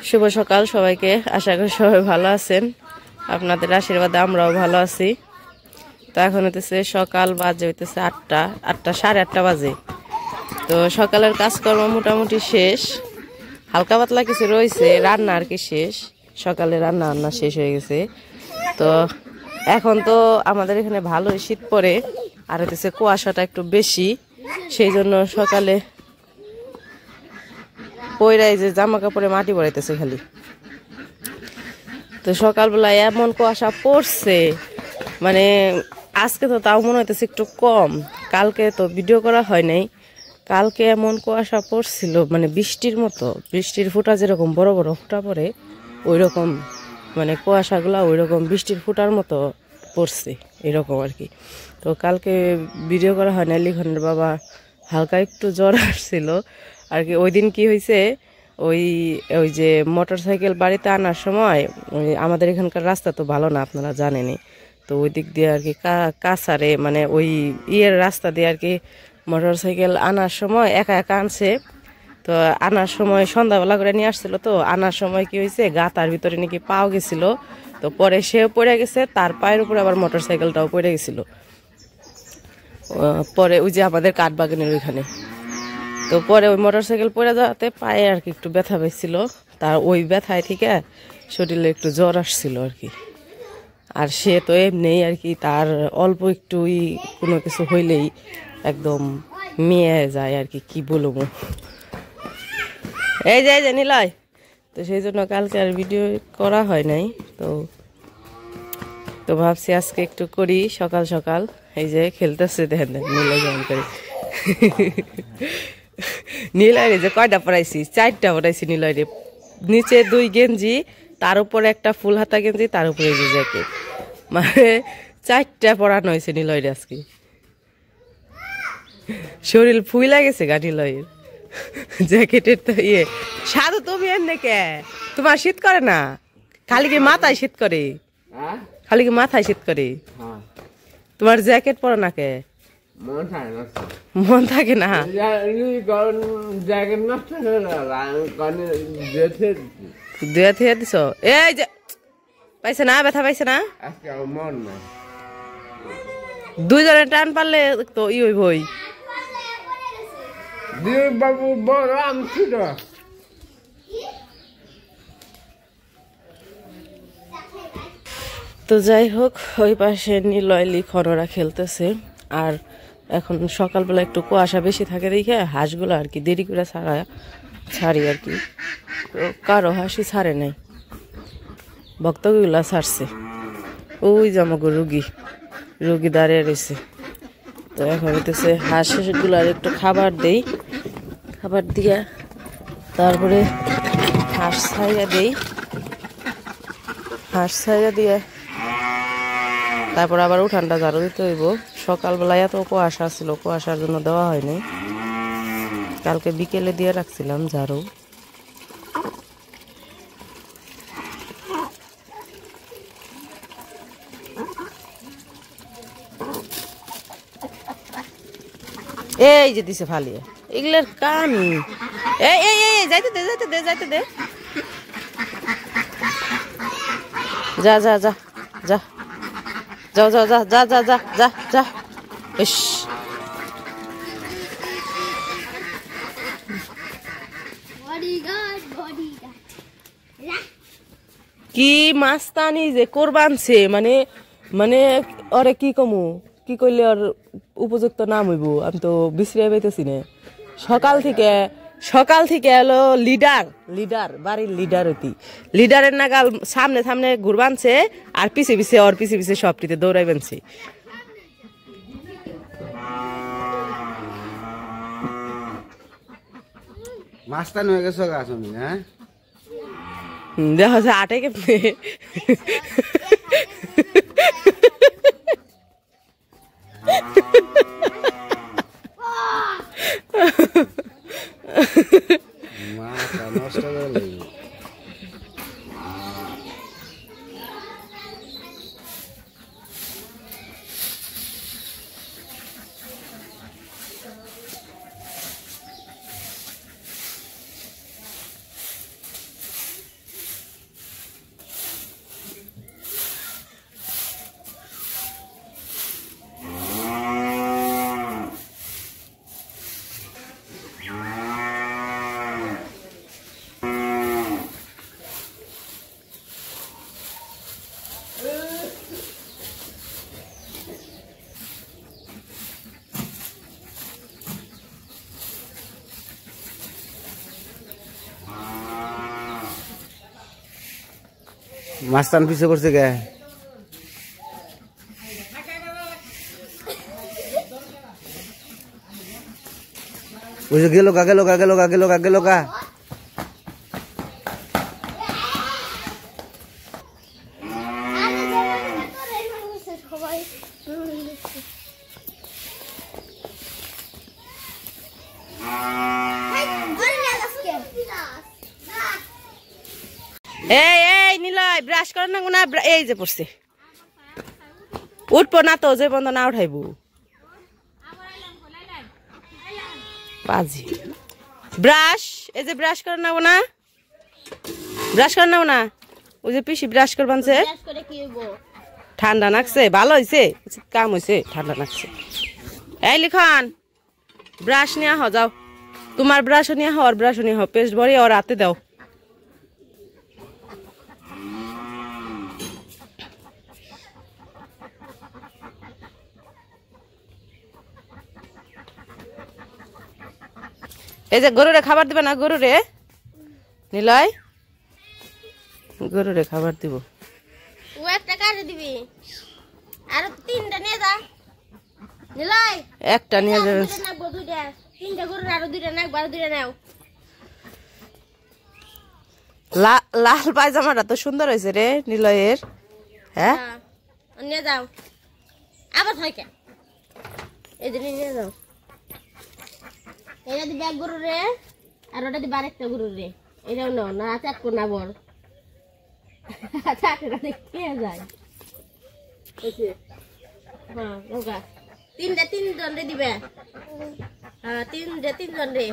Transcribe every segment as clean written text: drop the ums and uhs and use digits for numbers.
শুভ সকাল সবাইকে। আশা করি সবাই ভালো আছেন, আপনাদের আশীর্বাদে আমরাও ভালো আছি। তো এখন হইতেছে সকাল, বাজে হইতেছে 8টা, সাড়ে 8টা বাজে। তো সকালের কাজকর্ম মোটামুটি শেষ, হালকা পাতলা কিছু রয়েছে, রান্না আর কি শেষ। সকালে রান্না শেষ হয়ে গেছে। তো এখন তো আমাদের এখানে ভালোই শীত পড়ে, আর হইতেছে কুয়াশাটা একটু বেশি, সেই জন্য সকালে পয়রাই যে জামা কাপড়ে মাটি পড়াইতেছে খালি। তো সকালবেলায় এমন কুয়াশা পড়ছে, মানে আজকে তো তাও মনে হইতেছে একটু কম, কালকে তো ভিডিও করা হয় নাই। কালকে এমন কুয়াশা পড়ছিল, মানে বৃষ্টির মতো, বৃষ্টির ফুটা যেরকম বড় বড় ফুটা পড়ে ওই রকম, মানে কুয়াশাগুলা ওই রকম বৃষ্টির ফুটার মতো পড়ছে এরকম আর কি। তো কালকে ভিডিও করা হয় না, লিখনের বাবা হালকা একটু জ্বর আসছিল আর কি। ওই দিন কি হয়েছে, ওই ওই যে মোটর সাইকেল বাড়িতে আনার সময়, আমাদের এখানকার রাস্তা তো ভালো না, আপনারা জানেনই। তো ওই দিক দিয়ে আর কি কাছারে, মানে ওই রাস্তা দিয়ে আর কি মোটর সাইকেল আনার সময় একা একা আনছে। তো আনার সময় সন্ধ্যাবেলা করে নিয়ে আসছিল, তো আনার সময় কি হয়েছে, গাতার ভিতরে নাকি পাও গেছিল। তো পরে সেও পড়ে গেছে, তার পায়ের উপরে আবার মোটর সাইকেলটাও পড়ে গেছিল। পরে ওই যে আমাদের কাঠবাগানের ওইখানে, তো পরে ওই মোটর সাইকেল পড়ে যাওয়াতে পায়ে আর কি একটু ব্যথা পেয়েছিল। তার ওই ব্যথায় থেকে শরীরে একটু জ্বর আসছিল আর কি। আর সে তো এমনি আর কি, তার অল্প একটু কোনো কিছু হইলেই একদম মেয়ে যায় আর কি, কি বলবো। এই যে নিলয়, তো সেই জন্য কালকে আর ভিডিও করা হয় নাই। তো ভাবছি আজকে একটু করি সকাল সকাল। এই যে খেলতেছে, দেখেন নিলয় যেমন করে। নীলয় যে কয়টা পড়াইছি, 4টা পড়াইছি নীলয় রে। নিচে 2 গেঞ্জি, তার উপরে একটা ফুল হাতা গেঞ্জি, তার উপরে যে জ্যাকেট, মানে 4টা পরানো হয়েছে নীলয় রে আজকে। শরীর ফুইলা গেছে গা নীলয়ের জ্যাকেটের। তো সাধু তুমি এমনি কে, তোমার শীত করে না? খালি কি মাথায় শীত করে? খালি কি মাথায় শীত করে? তোমার জ্যাকেট পরো না কে? মন থাকে না? দুয়ে দিছ? এই যে পাইছে না, ব্যথা পাইছে না? 2 জনে টান পারলে তো হইবই। বাবু বড় আমি ছোট। তো যাই হোক, ওই পাশে নিলয় লিখন ওরা খেলতেছে। আর এখন সকালবেলা একটু কুয়াশা বেশি থাকে দেখে হাঁসগুলো আর কি দেরি করে ছাড়ি আর কি। তো কারো হাসি ছাড়ে নাই, ভক্তগুলা ছাড়ছে। ওই যে আমাকে রুগী দাঁড়িয়ে রয়েছে। তো এখন হইতেছে হাঁসগুলার একটু খাবার দেই, খাবার দিয়া তারপরে হাঁস ছাইয়া দেই, হাঁস ছাইয়া দিয়ে তারপর আবার উঠানটা ঝাড়ু দিতে হইব। সকালবেলায় এত কুয়াশা ছিল, কুয়াশার জন্য দেওয়া হয়নি, কালকে বিকেলে দিয়ে রাখছিলাম ঝাড়ু। এই যে দিছে ফালিয়ে এগুলোর কানি। এই এই এই যাইতে দে যা যা যা যা যাও যাও যা যা যা যা যা যা। ইস, কি মাস্তানি যে করবানছে, মানে মানে ওরে কি কমু, কি করলে ওর উপযুক্ত নাম হইব আমি তো বিশ্রে পাইতেছি না। সকাল থেকে এলো লিডার বাড়ির লিডার হইতি, লিডারের নাগাল সামনে ঘুরবানছে, আর পিছে ওর পিছে সবটিতে দৌড়াইবানছে। মাস্তান হয়ে গেছো গা তুমি, হ্যাঁ? দেখা যায় আটে কেমনে। মাথা নষ্ট করে লাগবে। মাস্তান পিছে করছে কে ওই যে গেল গা গেল গা গেল গা গেল গা গেল গা এই এই নিলয় ব্রাশ কর না গুনা এই যে পড়ছে উঠবো না তো যে বন্ধ না উঠাইব বাজি ব্রাশ এই যে ব্রাশ কর না গুনা ব্রাশ কর না গুনা ওই যে পিসি ব্রাশ কর বানছে ঠান্ডা নাকছে ভালো হয়েছে কাম হয়েছে ঠান্ডা নাকছে এই লিখন ব্রাশ নিয়ে আহ যাও তোমার ব্রাশ নিয়ে আহ আর ব্রাশ নিয়ে আহ পেস্ট ভরে ওর হাতে দাও এই যে গরুরে খাবার দিবে না গরুরে নিলয় গরুরে খাবার দিব ও একটা কাটে দিবি আর তিনটা নিয়ে যা নিলয় একটা নিয়ে যাবে নাকবো দুইটা তিনটা গরুর আরো দুইটা নাকবো আর দুইটা নাও লাল পায়জামাটা তো সুন্দর হয়েছে রে নিলয়ের হ্যাঁ নিয়ে যাও আবার থাকে এই যে নিয়ে যাও এটা দিবি এক গরু রে আর ওটা দিবি আরেকটা গরু রে এটাও নাও না চাটকো না বল চাটটা দেখে যায় হ্যাঁ নৌকা তিনজন রে দিবে হ্যাঁ তিনজন রে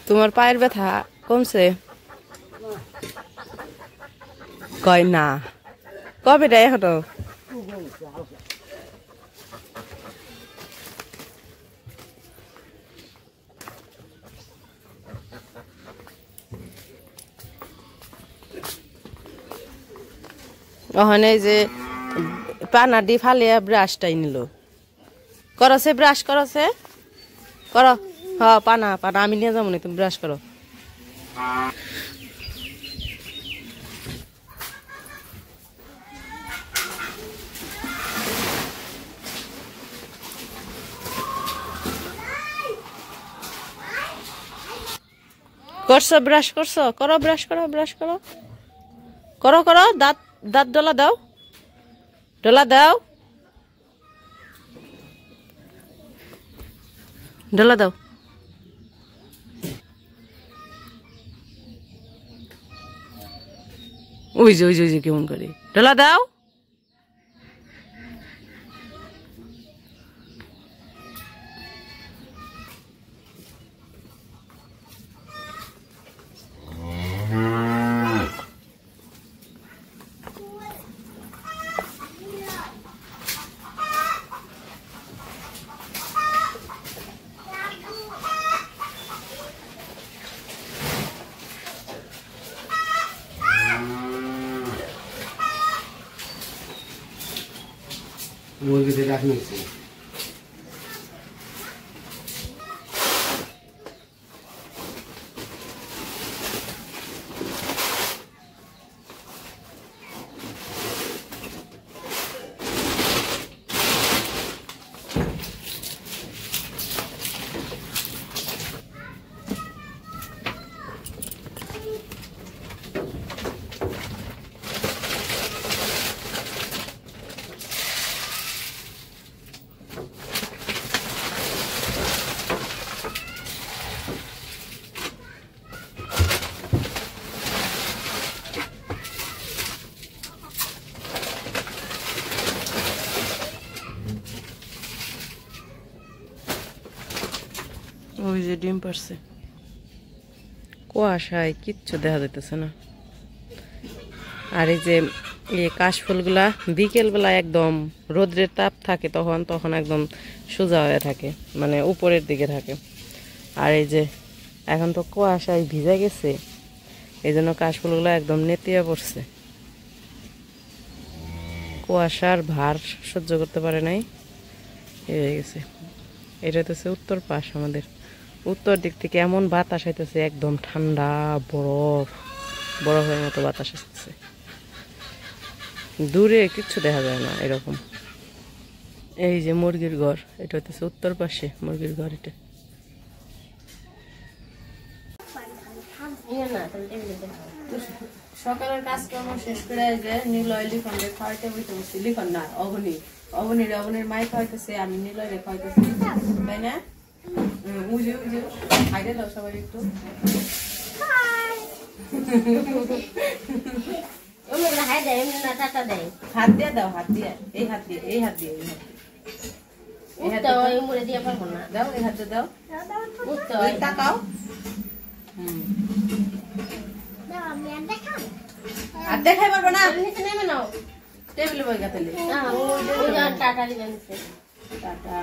তোমার পায়ের ব্যথা কমছে কয় না কবে রে এখনো ওখানে যে পানা দি ফালিয়া ব্রাশটাই নিল করছে ব্রাশ করছে করো হ্যাঁ পানা পানা আমি নিয়ে যাবো না তুমি ব্রাশ করো করছো ব্রাশ করছো করো ব্রাশ করো ব্রাশ করো করো করো দাঁত দাঁত ডলা দাও ডলা দাও ডলা দাও ওই যে কেমন করে ডলা দাও মুরগিতে ডাক নিচ্ছে ওই যে ডিম পারছে কুয়াশায় কিচ্ছু দেখা যাইতেছে না আর এই যে কাশফুলগুলা বিকেলবেলা একদম রোদ্রের তাপ থাকে তখন একদম সোজা হয়ে থাকে মানে উপরের দিকে থাকে আর এই যে এখন তো কুয়াশায় ভিজে গেছে এই জন্য কাশফুলগুলো একদম নেতিয়ে পড়ছে কুয়াশার ভার সহ্য করতে পারে নাই এই হয়ে গেছে এটা তো উত্তর পাশ আমাদের উত্তর দিক থেকে এমন বাতাস আইতেছে, একদম ঠান্ডা বরফ বরফের মতো বাতাস আসতেছে, দূরে কিচ্ছু দেখা যায় না এরকম। এই যে মুরগির ঘর, এটা হচ্ছে উত্তর পাশে মুরগির ঘর। এটা সকালের কাজকর্ম শেষ করে যে নিলয় লিখনকে খাওয়াইতে বসে বসছি। লিখন না, অবনীর মাই খাওয়াইতেছে, আমি নিলয় খাওয়াইতেছি, তাই না? উজে উজে খাইতে দাও সবাই একটু। হাত দিয়ে দাও, হাত দিয়ে, এই হাত দিয়ে, এই হাত দিয়ে, এই হাত দিয়ে পারবো না, দাও এই হাতে দাও, তাকাও। আর দেখাই পারবো না, নেমে নাও টেবিলে বই গাতে। টাটা।